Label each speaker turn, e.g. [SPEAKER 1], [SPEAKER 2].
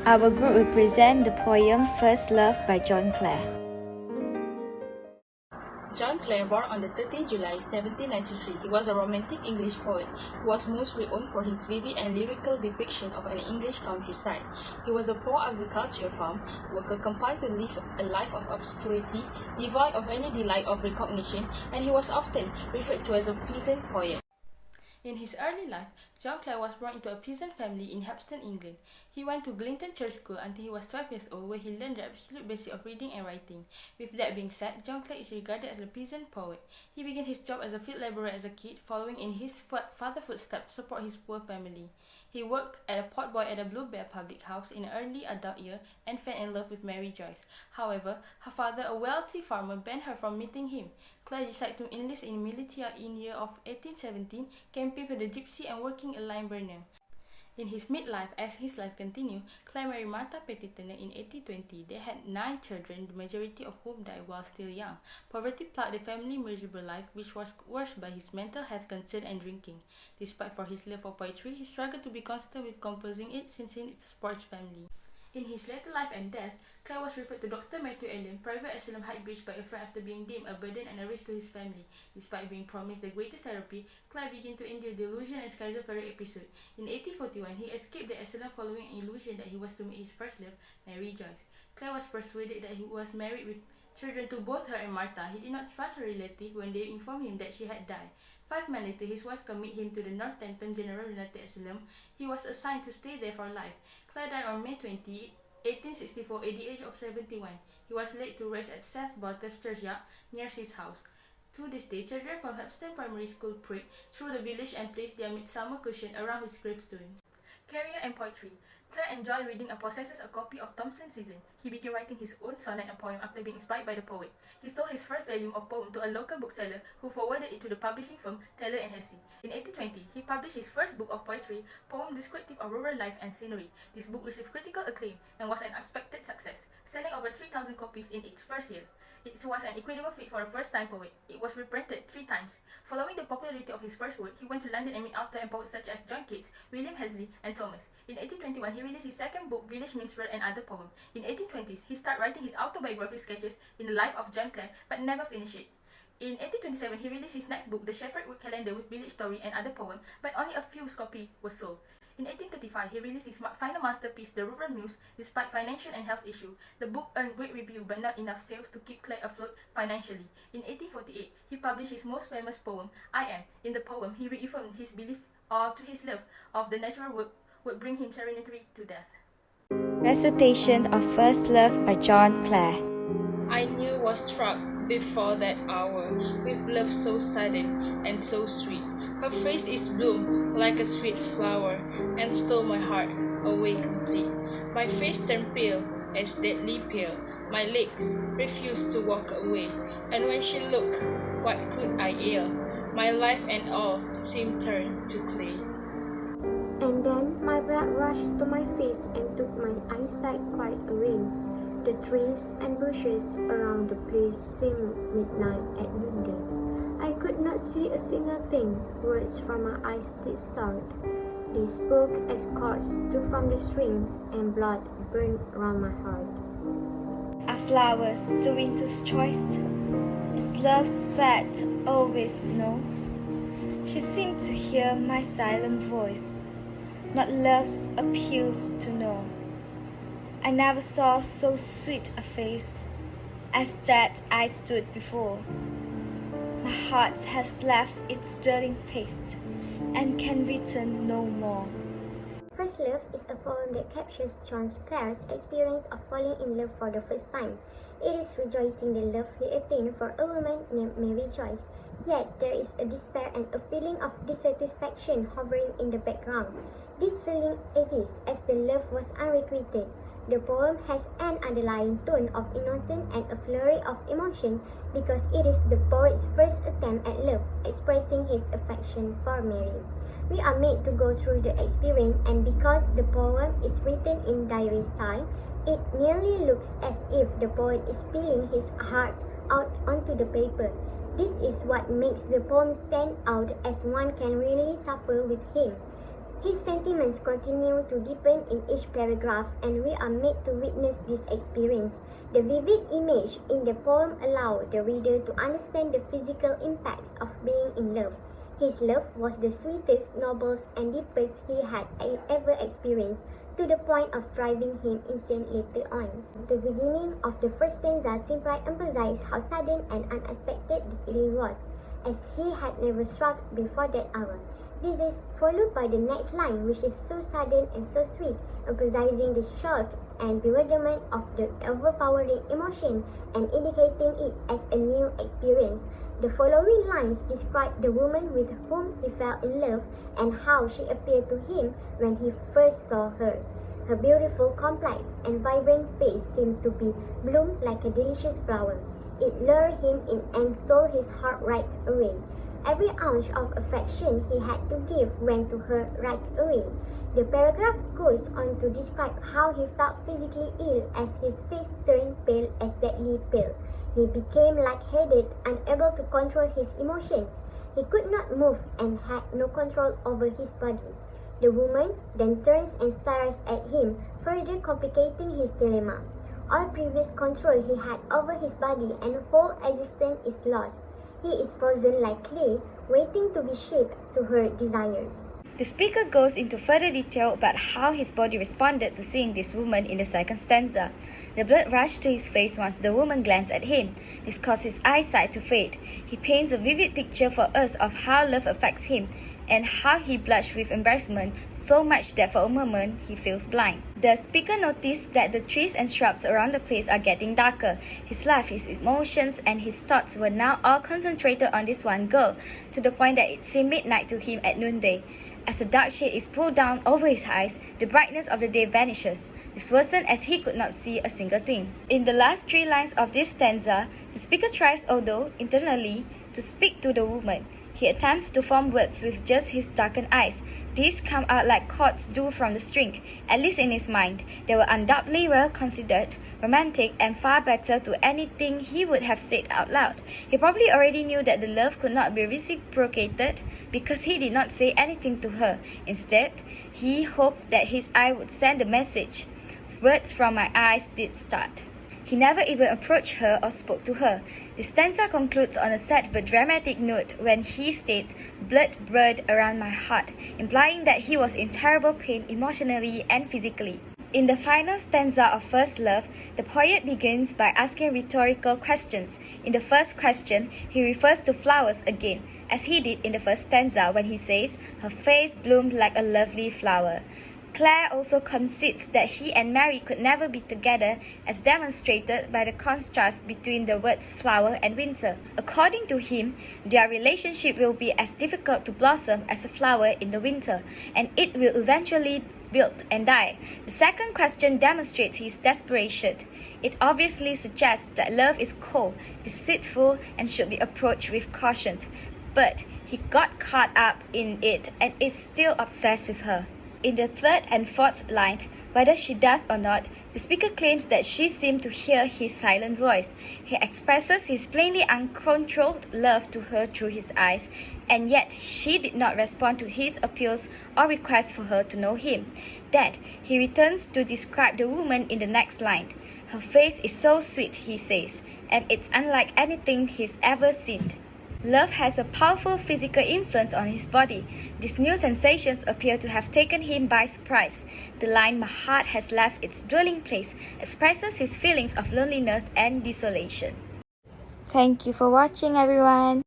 [SPEAKER 1] Our group will present the poem First Love by John Clare.
[SPEAKER 2] John Clare, born on the 13th July 1793, he was a romantic English poet who was mostly known for his vivid and lyrical depiction of an English countryside. He was a poor agriculture farm worker compelled to live a life of obscurity, devoid of any delight of recognition, and he was often referred to as a peasant poet. In his early life, John Clare was born into a peasant family in Hepston, England. He went to Glinton Church School until he was 12 years old, where he learned the absolute basics of reading and writing. With that being said, John Clare is regarded as a peasant poet. He began his job as a field laborer as a kid, following in his father's footsteps to support his poor family. He worked as a potboy at a Blue Bear public house in early adult year and fell in love with Mary Joyce. However, her father, a wealthy farmer, banned her from meeting him. Clare decided to enlist in militia in year of 1817, campaign for the gypsy and working a lime burner. In his midlife, as his life continued, Clare married Martha Petitone in 1820. They had 9 children, the majority of whom died while still young. Poverty plagued the family's miserable life, which was worsened by his mental health concern and drinking. Despite for his love for poetry, he struggled to be constant with composing it since he is a sports family. In his later life and death, Clare was referred to Dr. Matthew Allen, private asylum Highbridge by a friend after being deemed a burden and a risk to his family. Despite being promised the greatest therapy, Clare began to endure delusion and schizophrenic episode. In 1841, he escaped the asylum following an illusion that he was to meet his first love, Mary Joyce. Clare was persuaded that he was married with children to both her and Martha. He did not trust her relative when they informed him that she had died. 5 months later, his wife committed him to the Northampton General United Asylum. He was assigned to stay there for life. Clare died on May 20, 1864 at the age of 71. He was laid to rest at South Botef Churchyard near his house. To this day, children from Hepston Primary School prayed through the village and placed their midsummer cushion around his gravestone. Career and poetry. Clare enjoyed reading and possesses a copy of Thomson's Season. He began writing his own sonnet and poem after being inspired by the poet. He sold his first volume of poem to a local bookseller who forwarded it to the publishing firm Taylor and Hesse. In 1820, he published his first book of poetry, poem descriptive of rural life and scenery. This book received critical acclaim and was an unexpected success, selling over 3,000 copies in its first year. It was an incredible feat for a first-time poet. It was reprinted 3 times. Following the popularity of his first work, he went to London and met authors and poets such as John Keats, William Hazlitt, and Thomas. In 1821, he released his second book, Village Minstrel and Other Poems. In 1820s, he started writing his autobiographic sketches in the life of John Clare, but never finished it. In 1827, he released his next book, The Shepherd Wood Calendar with Village Story and Other Poems, but only a few copies were sold. In 1835, he released his final masterpiece, The Rural Muse. Despite financial and health issues, the book earned great reviews but not enough sales to keep Clare afloat financially. In 1848, he published his most famous poem, I Am. In the poem, he reaffirmed his belief to his love of the natural world would bring him serenity to death.
[SPEAKER 1] Recitation of First Love by John Clare.
[SPEAKER 2] I knew was struck before that hour with love so sudden and so sweet. Her face is bloom like a sweet flower and stole my heart away complete. My face turned pale as deadly pale. My legs refused to walk away. And when she looked, what could I ail? My life and all seemed turned to clay.
[SPEAKER 3] And then my blood rushed to my face and took my eyesight quite away. The trees and bushes around the place seemed midnight at noonday. I could not see a single thing. Words from my eyes did start. They spoke as chords drew from the string, and blood burned round my heart.
[SPEAKER 1] Are flowers the winter's choice? Is love's bed always snow? She seemed to hear my silent voice, not love's appeals to know. I never saw so sweet a face as that I stood before. My heart has left its dwelling place and can return no more.
[SPEAKER 3] First Love is a poem that captures John Clare's experience of falling in love for the first time. It is rejoicing the love he attained for a woman named Mary Joyce. Yet there is a despair and a feeling of dissatisfaction hovering in the background. This feeling exists as the love was unrequited. The poem has an underlying tone of innocence and a flurry of emotion because it is the poet's first attempt at love, expressing his affection for Mary. We are made to go through the experience, and because the poem is written in diary style, it nearly looks as if the poet is spilling his heart out onto the paper. This is what makes the poem stand out, as one can really suffer with him. His sentiments continue to deepen in each paragraph, and we are made to witness this experience. The vivid image in the poem allow the reader to understand the physical impacts of being in love. His love was the sweetest, noblest, and deepest he had ever experienced, to the point of driving him insane later on. The beginning of the first stanza simply emphasized how sudden and unexpected the feeling was, as he had never struck before that hour. This is followed by the next line, which is so sudden and so sweet, emphasizing the shock and bewilderment of the overpowering emotion and indicating it as a new experience. The following lines describe the woman with whom he fell in love and how she appeared to him when he first saw her. Her beautiful, complex, and vibrant face seemed to be bloomed like a delicious flower. It lured him in and stole his heart right away. Every ounce of affection he had to give went to her right away. The paragraph goes on to describe how he felt physically ill as his face turned pale as deadly pale. He became lightheaded, unable to control his emotions. He could not move and had no control over his body. The woman then turns and stares at him, further complicating his dilemma. All previous control he had over his body and whole existence is lost. He is frozen like clay, waiting to be shaped to her desires.
[SPEAKER 1] The speaker goes into further detail about how his body responded to seeing this woman in the second stanza. The blood rushed to his face once the woman glanced at him. This caused his eyesight to fade. He paints a vivid picture for us of how love affects him and how he blushed with embarrassment so much that for a moment he feels blind. The speaker noticed that the trees and shrubs around the place are getting darker. His life, his emotions, and his thoughts were now all concentrated on this one girl, to the point that it seemed midnight to him at noonday. As a dark shade is pulled down over his eyes, the brightness of the day vanishes. This worsened as he could not see a single thing. In the last 3 lines of this stanza, the speaker tries, although internally, to speak to the woman. He attempts to form words with just his darkened eyes. These come out like chords do from the string, at least in his mind. They were undoubtedly well considered, romantic, and far better to anything he would have said out loud. He probably already knew that the love could not be reciprocated because he did not say anything to her. Instead, he hoped that his eye would send a message. Words from my eyes did start. He never even approached her or spoke to her. The stanza concludes on a sad but dramatic note when he states, "Blood bled around my heart," implying that he was in terrible pain emotionally and physically. In the final stanza of First Love, the poet begins by asking rhetorical questions. In the first question, he refers to flowers again, as he did in the first stanza when he says, "Her face bloomed like a lovely flower." Claire also concedes that he and Mary could never be together, as demonstrated by the contrast between the words flower and winter. According to him, their relationship will be as difficult to blossom as a flower in the winter, and it will eventually wilt and die. The second question demonstrates his desperation. It obviously suggests that love is cold, deceitful, and should be approached with caution. But he got caught up in it and is still obsessed with her. In the third and fourth line, whether she does or not, the speaker claims that she seemed to hear his silent voice. He expresses his plainly uncontrolled love to her through his eyes, and yet she did not respond to his appeals or requests for her to know him. Then, he returns to describe the woman in the next line. "Her face is so sweet," he says, "and it's unlike anything he's ever seen." Love has a powerful physical influence on his body. These new sensations appear to have taken him by surprise. The line "My heart has left its dwelling place" expresses his feelings of loneliness and desolation. Thank you for watching, everyone.